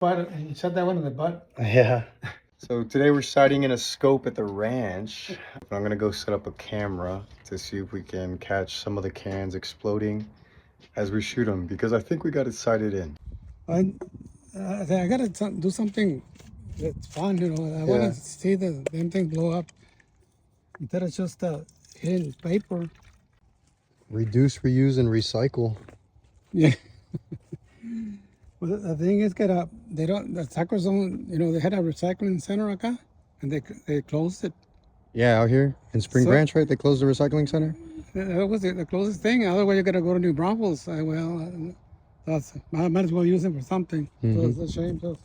Butt, and shut that one in the butt. Yeah. So today we're sighting in a scope at the ranch. I'm gonna go set up a camera to see if we can catch some of the cans exploding as we shoot them, because I think we got it sighted in. I gotta do something that's fun, you know. I want to see the damn thing blow up instead of just hitting paper. Reduce, reuse, and recycle. Yeah. Well, the thing is that they don't. The tacos don't. You know, they had a recycling center acá, and they closed it. Yeah, out here in Spring Branch, right? They closed the recycling center. That was the closest thing. Otherwise, you gotta go to New Braunfels. I might as well use it for something. So it's a shame. So.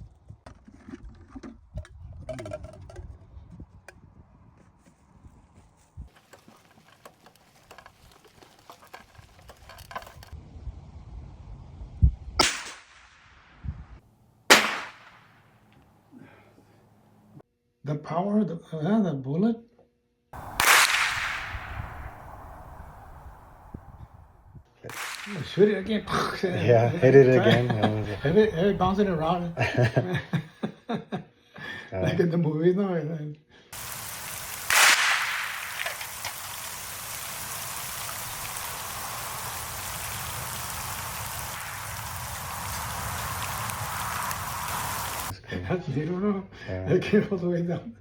The power, the bullet. Shoot it again. Yeah, hit it again. Hit it bouncing around. Like in the movies, no? That's little, I came all the way down.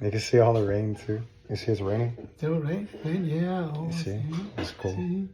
You can see all the rain too. You see it's raining? Still rain? Yeah. Oh, You see? That's cool. See?